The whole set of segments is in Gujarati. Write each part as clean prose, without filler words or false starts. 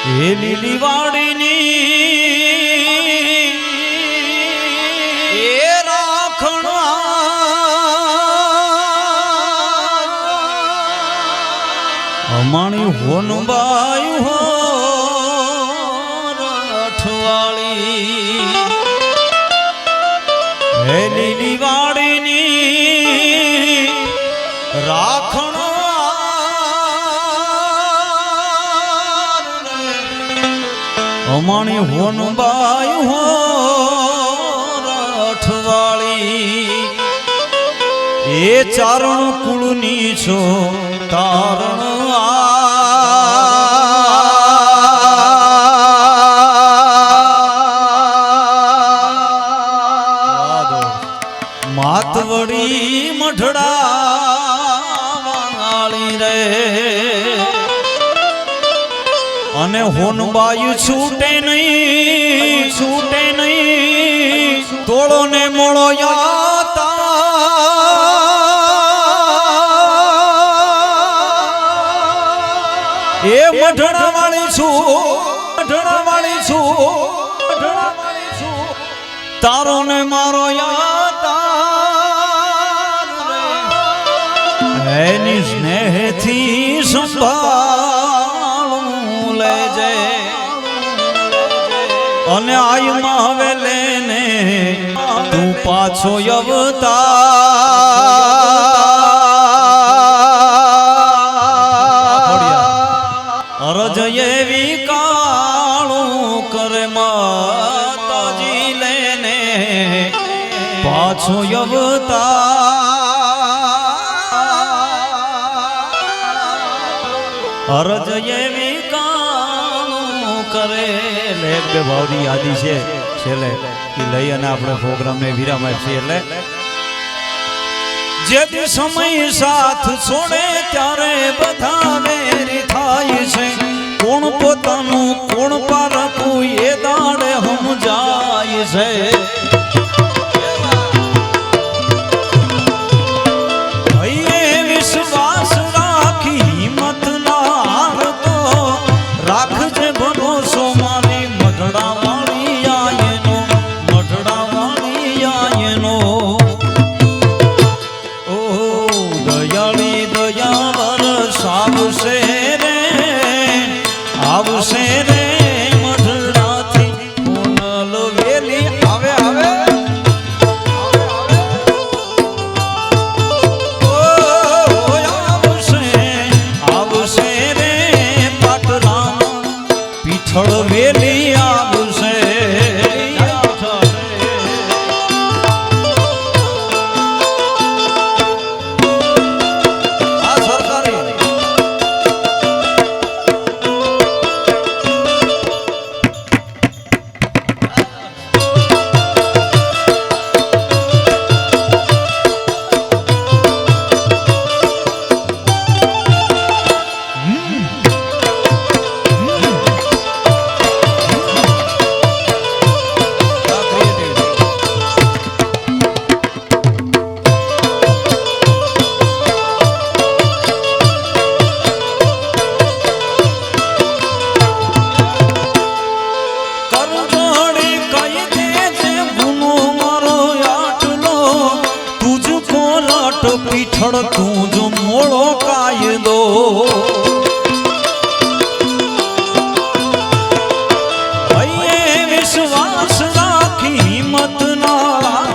હે લીલી વાડીની એ રાખણા અમાણી હોનબાઈ હો રઠવાળી હે લીલી વાડીની રાખણ અમાણી હોનબાઈ હો રઠવાળી એ ચારણ કુળની છો તારણ માતવડી મઢડા વાળી રે અને હોનબાઈ છૂટે નહીં તોળો ને મોળો યાતા એ મઢડા વાળી છું તારો ને મારો યાતા એની સ્નેહથી સંભાળું લેજે અને આયુમાં હવે લેને તું પાછો અવતાર અરજ એવી કાળું કરે માતાજી લેને પાછો અવતાર અરજ એવી કાળું કરે લે બે ભાવની યાદી છે છેલ્લે કે લઈ અને આપણે પ્રોગ્રામને વિરામ આપીએ એટલે જે સમય સાથ છોડે ત્યારે બધા વેરી થાય છે કોણ પોતાનું કોણ પારખું એ દાડે સમજાય છે વિશ્વાસ રાખી હિંમત ના હારતો રાખજે ભરોસો મારી મઢડા વાળી આયનો ઓ દયાળી દયા વરસાવશે રે મઢડાથી કોનલ વેલી આવે પીઠળ વેલી આવશે આ સરકારી પીઠળ તું જો મોળો કાયદો વિશ્વાસ રાખી હિંમત ના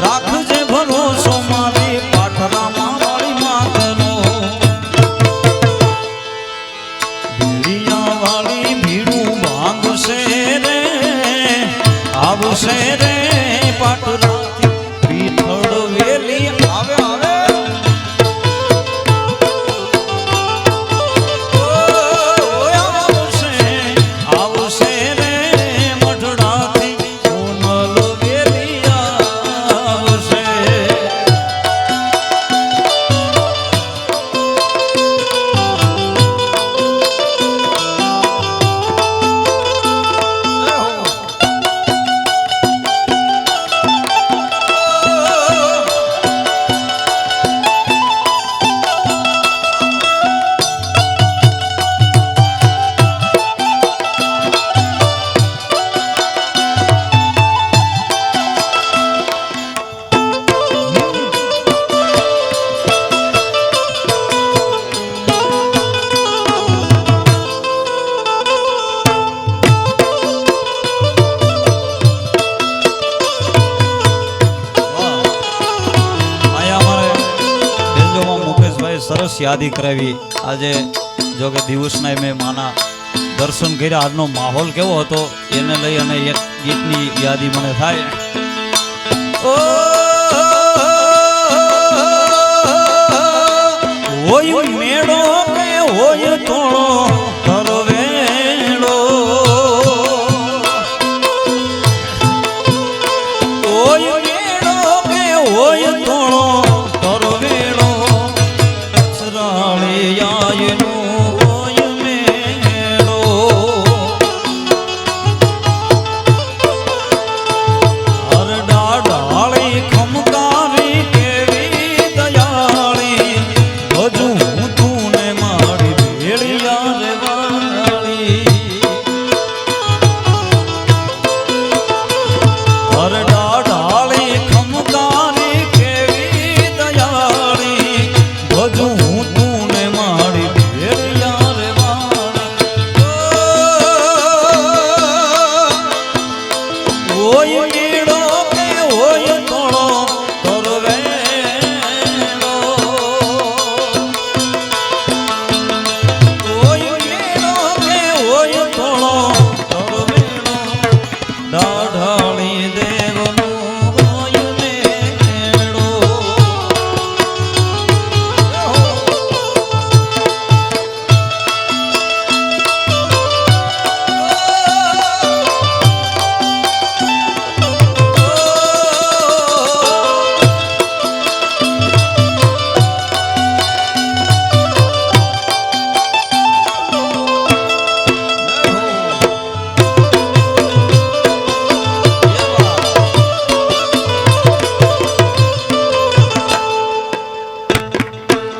રાખજે ભરોસો મારી પાઠરામાં વાળી માતનો ભીડિયા વાળી ભીડું ભાંગશે રે આવશે રે પાઠરાથી પીઠળ વેલી આવે સરસ યાદી કરાવી. આજે જો કે દિવસના મેં માના દર્શન કર્યા. આજનો માહોલ કેવો હતો એને લઈ અને એક ગીતની યાદી મને થાય. હોય મેળો કે હોય તોળો તરવેળો, હોય મેળો કે હોય તોળો તરવેળો, સરાળિયાનો હોય મેળો. હરડા ડાળી ખમકારી કેવી દયાળી, હજુ તું ને મારી ભેળિયા રે વાળી. હરડા ડાળી ખમકારી કેવી દયાળી, હજુ તું ને મારી ભેળિયા રે વાળી. હોય મેળો કે હોય તોળો તરવેળો, હોય મેળો કે હોય તોળો તરવેળો, દાઢાળી દેવનો હોય મેળો.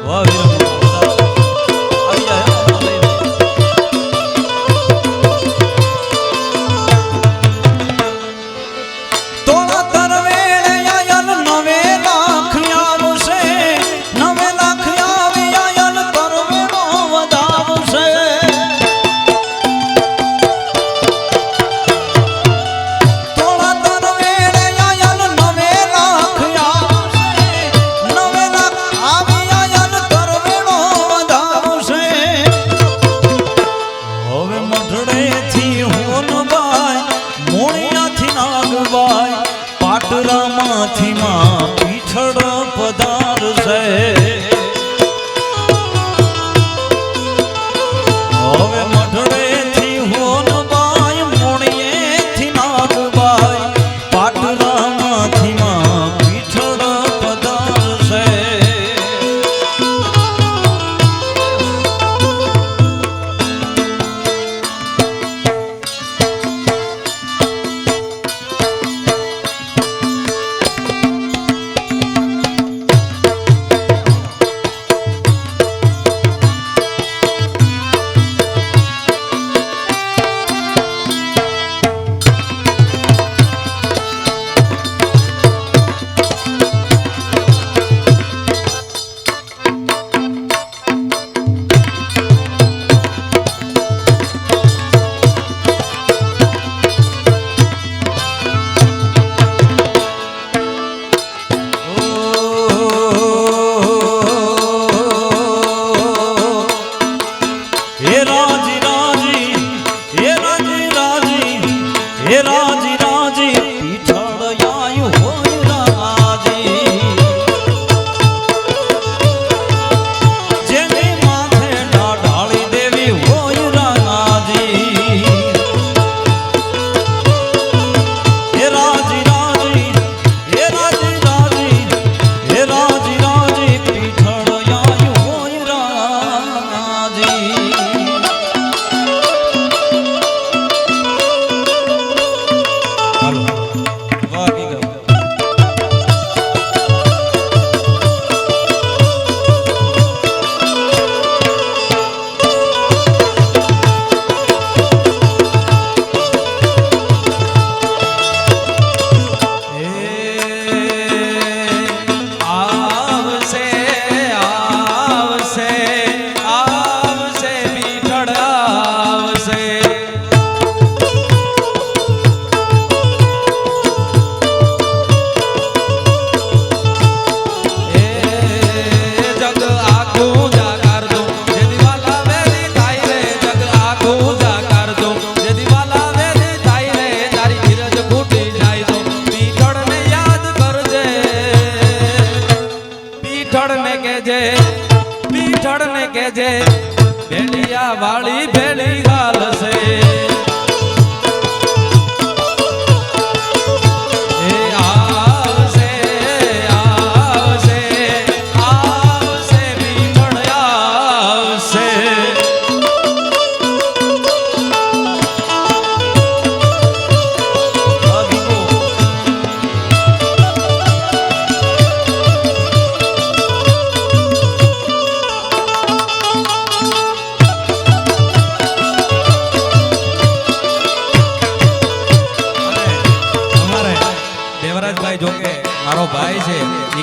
વાહ વીરમો, આવી જાય હો, લઈને. તોળા તરવેળે આયલ 9 લાખ આવશે, 9 લાખ આવી આયલ તરવેળો વધાવશે. તોળા તરવેળે આયલ 9 લાખ આવશે, 9 લાખ આવી આયલ તરવેળો વધાવશે. હવે મઢડેથી હોનબાઈ, મોણિયાથી નાગબાઈ, પાટરામાંથી માં પીછડ પધારશે. હવે મઢડેથી હોનબાઈ, મોણિયેથી નાગબાઈ, પાટરામાંથી માં પીછડ પધારશે.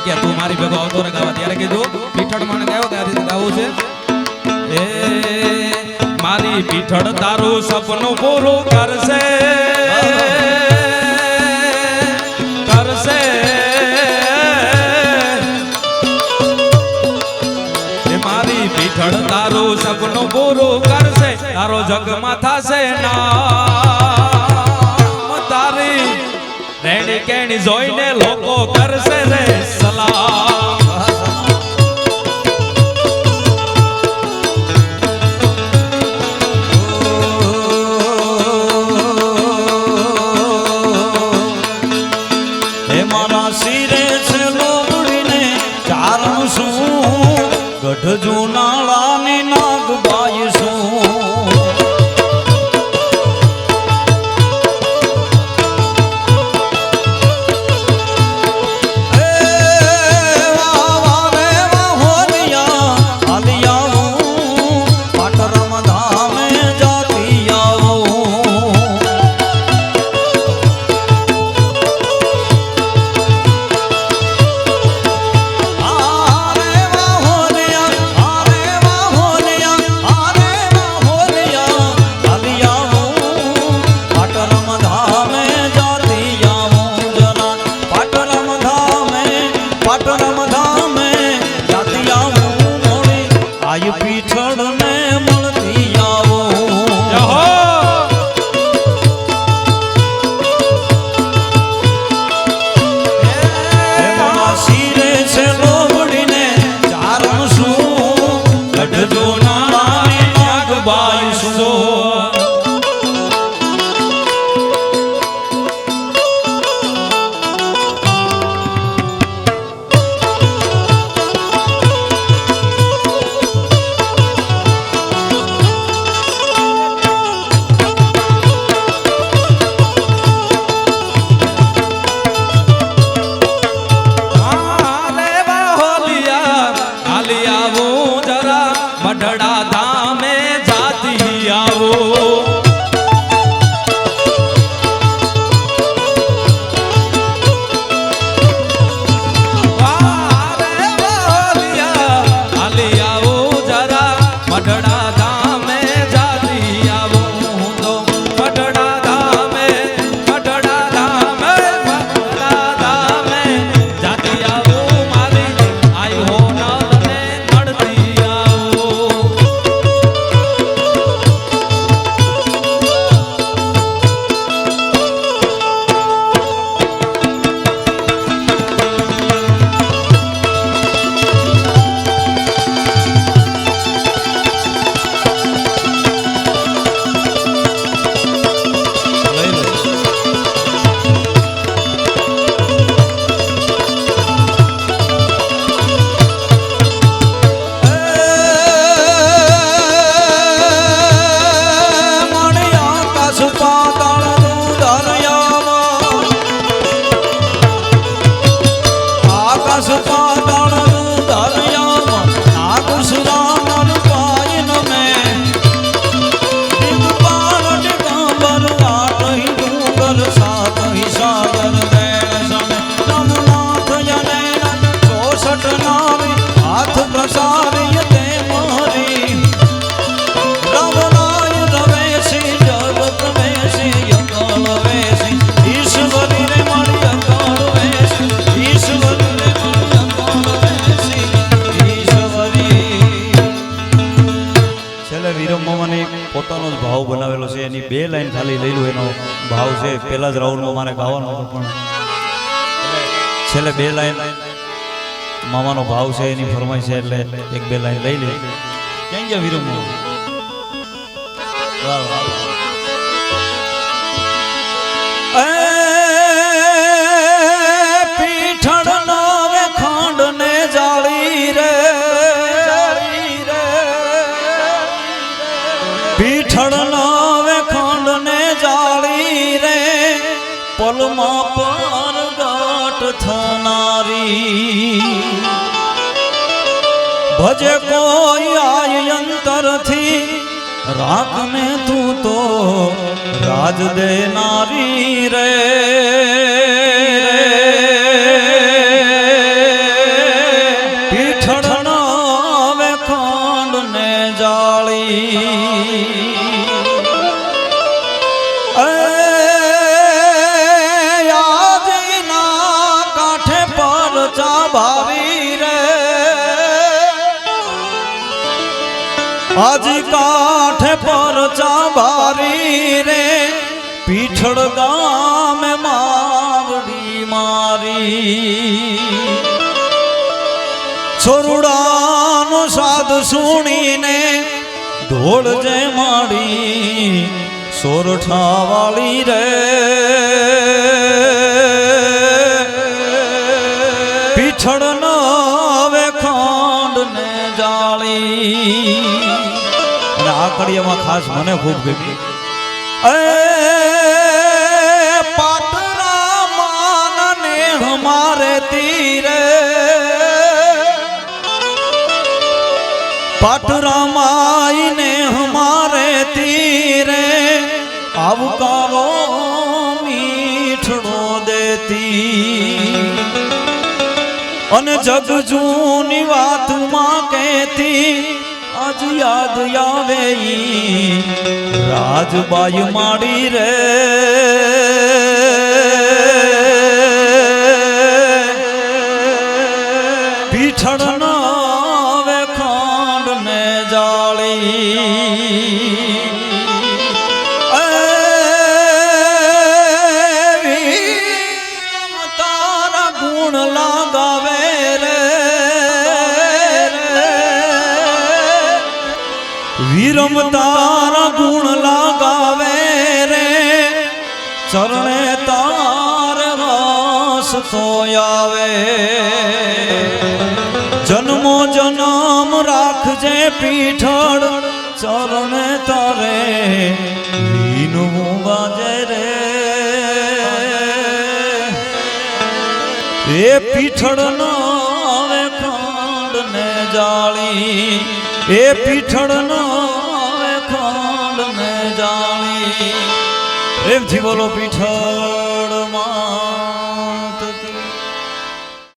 કે તું મારી ભેગો આવતો રે ગાવા ત્યારે કીધું પીઠળ મને ગાયો કે આ રીતે ગાવું છે એ મારી પીઠળ તારું સપનું પૂરું કરશે કરશે એ મારી પીઠળ તારું સપનું પૂરું કરશે તારો જગમાં થશે નામ તારી રેણી કેણી જોઈને લોકો કરશે રે સલામ ગઢ જુનાળાની નાગબાઈ શું પીઠળ ને મળતી આવો શિરે છે લોબડીને ચારણ શું ગઢ જોનાળાની નાગબાઈ શું મઢડા ધામે જાતી આવો હાલી આવો જરા મઢડા ધામે જાતી આવો તો મઢડા ધામે જાતી આવો મારી આઈ હો નળને નડતી આવો પોતાનો જ ભાવ બનાવેલો છે એની બે લાઈન ખાલી લઈ લો એનો ભાવ છે પહેલા જ રાઉન્ડમાં મારે ગાવાનો હતો પણ છેલ્લે બે લાઈન મામાનો ભાવ છે એની ફરમાઈશ છે એટલે એક બે લાઈન લઈ લે ક્યાં ગયા વીરો પીઠળ નાવે ખાંડ ને જાળી રે પીઠળ નાવે ખાંડ ને જાળી રે પલમાં પર ગાટ થનારી ભજે કોઈ આય અંતરથી રાખને તું તો રાજ દેનારી રે આજી કાંઠે પર ચાબારી રે પીઠળ ગામે માવડી મારી છોરુડાનો સાદ સુણીને ઢોળ જે માડી સોરઠા વાળી રે પીઠળ નવે ખંડ ને જાળી અને આ કડીયામાં ખાસ મને ખૂબ ગમી પાટરા માન ને હમારે તીરે પાટરા માઈ ને હમારે તીરે આવકારો મીઠડો દેતી અને જગ જૂની વાતમાં કહેતી આજ યાદ આવે ઈ રાજબાઈ માડી રે પીઠળ નવે ખંડ ને જાળી તારા ગુણ લાગાવે રે વીરમ તારા ગુણ લાગાવે રે ચરણે તાર રસ તો આવે જન્મો જન્મ રાખજે પીઠળ ચરણે તારે વીનવું બાજે રે એ પીઠળ નવે ખંડ ને જાળી એ પીઠળ નવે ખંડ ને જાળી પ્રેમથી બોલો પીઠળ